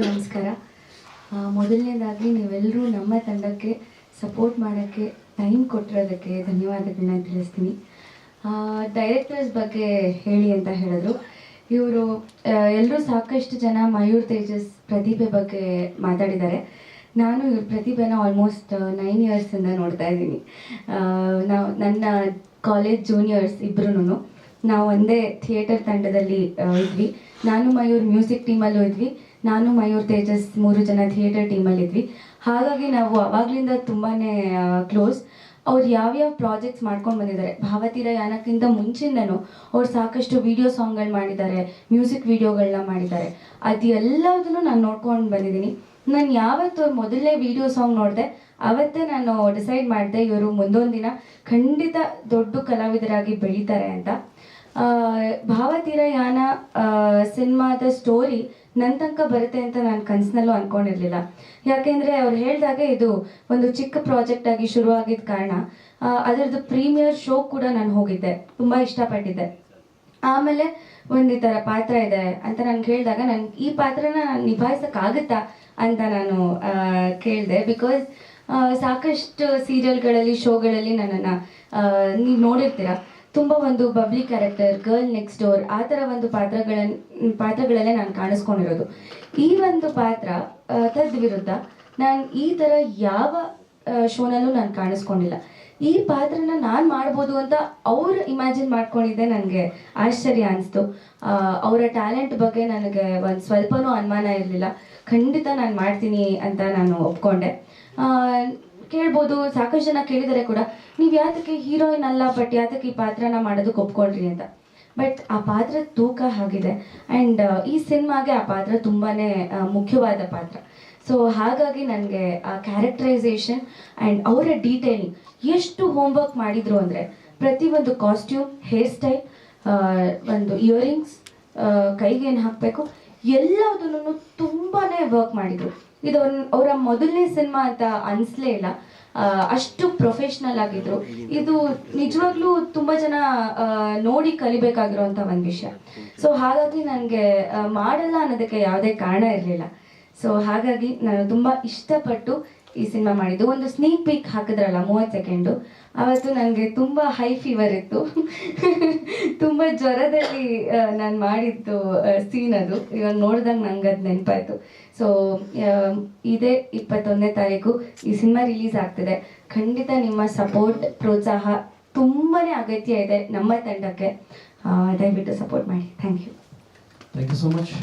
ನಮಸ್ಕಾರ. ಮೊದಲನೇದಾಗಿ ನೀವೆಲ್ಲರೂ ನಮ್ಮ ತಂಡಕ್ಕೆ ಸಪೋರ್ಟ್ ಮಾಡೋಕ್ಕೆ ಟೈಮ್ ಕೊಟ್ಟಿರೋದಕ್ಕೆ ಧನ್ಯವಾದಗಳನ್ನ ತಿಳಿಸ್ತೀನಿ. ಡೈರೆಕ್ಟರ್ಸ್ ಬಗ್ಗೆ ಹೇಳಿ ಅಂತ ಹೇಳಿದ್ರು. ಇವರು ಎಲ್ಲರೂ ಸಾಕಷ್ಟು ಜನ ಮಯೂರ್ ತೇಜಸ್ ಪ್ರತಿಭೆ ಬಗ್ಗೆ ಮಾತಾಡಿದ್ದಾರೆ. ನಾನು ಇವ್ರ ಪ್ರತಿಭೆನ ಆಲ್ಮೋಸ್ಟ್ 9 ಇಯರ್ಸಿಂದ ನೋಡ್ತಾ ಇದ್ದೀನಿ. ನನ್ನ ಕಾಲೇಜ್ ಜೂನಿಯರ್ಸ್ ಇಬ್ಬರೂ ನಾವು ಒಂದೇ ಥಿಯೇಟರ್ ತಂಡದಲ್ಲಿ ಇದ್ವಿ. ನಾನು ಮಯೂರ್ ಮ್ಯೂಸಿಕ್ ಟೀಮಲ್ಲೂ ಇದ್ವಿ, ನಾನು ಮಯೂರ್ ತೇಜಸ್ 3 ಜನ ಥಿಯೇಟರ್ ಟೀಮಲ್ಲಿ ಇದ್ವಿ. ಹಾಗಾಗಿ ನಾವು ಅವಾಗಲಿಂದ ತುಂಬಾ ಕ್ಲೋಸ್. ಅವ್ರು ಯಾವ್ಯಾವ ಪ್ರಾಜೆಕ್ಟ್ಸ್ ಮಾಡ್ಕೊಂಡು ಬಂದಿದ್ದಾರೆ, ಭಾವತೀರ ಯಾನಕ್ಕಿಂತ ಮುಂಚಿಂದನೂ ಅವ್ರು ಸಾಕಷ್ಟು ವಿಡಿಯೋ ಸಾಂಗ್ಗಳು ಮಾಡಿದ್ದಾರೆ, ಮ್ಯೂಸಿಕ್ ವಿಡಿಯೋಗಳನ್ನ ಮಾಡಿದ್ದಾರೆ. ಅದೆಲ್ಲದನ್ನು ನಾನು ನೋಡ್ಕೊಂಡು ಬಂದಿದ್ದೀನಿ. ನಾನು ಯಾವತ್ತು ಅವ್ರ ಮೊದಲನೇ ವಿಡಿಯೋ ಸಾಂಗ್ ನೋಡಿದೆ ಅವತ್ತೇ ನಾನು ಡಿಸೈಡ್ ಮಾಡಿದೆ ಇವರು ಮುಂದೊಂದು ದಿನ ಖಂಡಿತ ದೊಡ್ಡ ಕಲಾವಿದರಾಗಿ ಬೆಳೀತಾರೆ ಅಂತ. ಭಾವತೀರ ಯಾನ ಸಿನಿಮಾದ ಸ್ಟೋರಿ ನನ್ನ ತನಕ ಬರುತ್ತೆ ಅಂತ ನಾನು ಕನಸಿನಲ್ಲೂ ಅಂದ್ಕೊಂಡಿರಲಿಲ್ಲ. ಯಾಕೆಂದರೆ ಅವ್ರು ಹೇಳಿದಾಗ ಇದು ಒಂದು ಚಿಕ್ಕ ಪ್ರಾಜೆಕ್ಟ್ ಆಗಿ ಶುರುವಾಗಿದ್ದ ಕಾರಣ ಅದರದ್ದು ಪ್ರೀಮಿಯರ್ ಶೋ ಕೂಡ ನಾನು ಹೋಗಿದ್ದೆ, ತುಂಬ ಇಷ್ಟಪಟ್ಟಿದ್ದೆ. ಆಮೇಲೆ ಒಂದು ಈ ಥರ ಪಾತ್ರ ಇದೆ ಅಂತ ನನಗೆ ಹೇಳಿದಾಗ ನನಗೆ ಈ ಪಾತ್ರನ ನಿಭಾಯಿಸೋಕ್ಕಾಗುತ್ತಾ ಅಂತ ನಾನು ಕೇಳಿದೆ. ಬಿಕಾಸ್ ಸಾಕಷ್ಟು ಸೀರಿಯಲ್ಗಳಲ್ಲಿ ಶೋಗಳಲ್ಲಿ ನನ್ನನ್ನು ನೀವು ನೋಡಿರ್ತೀರ, ತುಂಬ ಒಂದು bubbly character, girl next door, ಆ ಥರ ಒಂದು ಪಾತ್ರಗಳಲ್ಲೇ ನಾನು ಕಾಣಿಸ್ಕೊಂಡಿರೋದು. ಈ ಒಂದು ಪಾತ್ರ ವಿರುದ್ಧ ನಾನು ಈ ಥರ ಯಾವ ಶೋನಲ್ಲೂ ನಾನು ಕಾಣಿಸ್ಕೊಂಡಿಲ್ಲ. ಈ ಪಾತ್ರನ ನಾನು ಮಾಡ್ಬೋದು ಅಂತ ಅವ್ರು ಇಮ್ಯಾಜಿನ್ ಮಾಡ್ಕೊಂಡಿದ್ದೆ ನನಗೆ ಆಶ್ಚರ್ಯ ಅನಿಸ್ತು. ಅವರ ಟ್ಯಾಲೆಂಟ್ ಬಗ್ಗೆ ನನಗೆ ಒಂದು ಸ್ವಲ್ಪನೂ ಅನುಮಾನ ಇರಲಿಲ್ಲ. ಖಂಡಿತ ನಾನು ಮಾಡ್ತೀನಿ ಅಂತ ನಾನು ಒಪ್ಕೊಂಡೆ. ಕೇಳ್ಬೋದು, ಸಾಕಷ್ಟು ಜನ ಕೇಳಿದರೆ ಕೂಡ ನೀವು ಯಾತಕ್ಕೆ ಹೀರೋಯಿನ್ ಅಲ್ಲ ಬಟ್ ಯಾತಕ್ಕೆ ಈ ಪಾತ್ರನ ಮಾಡೋದಕ್ಕೆ ಒಪ್ಕೊಂಡ್ರಿ ಅಂತ. ಬಟ್ ಆ ಪಾತ್ರ ತೂಕ ಆಗಿದೆ ಆ್ಯಂಡ್ ಈ ಸಿನಿಮಾಗೆ ಆ ಪಾತ್ರ ತುಂಬಾ ಮುಖ್ಯವಾದ ಪಾತ್ರ. ಸೊ ಹಾಗಾಗಿ ನನಗೆ ಆ ಕ್ಯಾರೆಕ್ಟರೈಸೇಷನ್ ಆ್ಯಂಡ್ ಅವರ ಡೀಟೇಲಿಂಗ್ ಎಷ್ಟು ಹೋಮ್ವರ್ಕ್ ಮಾಡಿದರು ಅಂದರೆ ಪ್ರತಿಯೊಂದು ಕಾಸ್ಟ್ಯೂಮ್, ಹೇರ್ ಸ್ಟೈಲ್, ಒಂದು ಇಯರಿಂಗ್ಸ್, ಕೈಗೆ ಏನು ಹಾಕಬೇಕು ಎಲ್ಲದನ್ನು ತುಂಬಾ ವರ್ಕ್ ಮಾಡಿದರು. ಇದು ಅವರ ಮೊದಲನೇ ಸಿನಿಮಾ ಅಂತ ಅನಿಸ್ಲೇ ಇಲ್ಲ, ಅಷ್ಟು ಪ್ರೊಫೆಷ್ನಲ್ ಆಗಿದ್ರು. ಇದು ನಿಜವಾಗ್ಲೂ ತುಂಬ ಜನ ನೋಡಿ ಕಲಿಬೇಕಾಗಿರೋಂಥ ಒಂದು ವಿಷಯ. ಸೊ ಹಾಗಾಗಿ ನನಗೆ ಮಾಡಲ್ಲ ಅನ್ನೋದಕ್ಕೆ ಯಾವುದೇ ಕಾರಣ ಇರಲಿಲ್ಲ. ಸೊ ಹಾಗಾಗಿ ನಾನು ತುಂಬ ಇಷ್ಟಪಟ್ಟು ಈ ಸಿನಿಮಾ ಮಾಡಿದ್ದು. ಒಂದು ಸ್ನೀಕ್ ಪೀಕ್ ಹಾಕಿದ್ರಲ್ಲ 30 ಸೆಕೆಂಡು, ಅವತ್ತು ನನಗೆ ತುಂಬ ಹೈ ಫೀವರ್ ಇತ್ತು. ತುಂಬ ಜ್ವರದಲ್ಲಿ ನಾನು ಮಾಡಿದ್ದು ಸೀನ್ ಅದು. ಇವಾಗ ನೋಡಿದಾಗ ನಂಗೆ ಅದು ನೆನಪಾಯಿತು. ಸೊ ಇದೇ 21ನೇ ತಾರೀಕು ಈ ಸಿನಿಮಾ ರಿಲೀಸ್ ಆಗ್ತಿದೆ. ಖಂಡಿತ ನಿಮ್ಮ ಸಪೋರ್ಟ್, ಪ್ರೋತ್ಸಾಹ ತುಂಬಾ ಅಗತ್ಯ ಇದೆ ನಮ್ಮ ತಂಡಕ್ಕೆ. ದಯವಿಟ್ಟು ಸಪೋರ್ಟ್ ಮಾಡಿ. Thank you so much.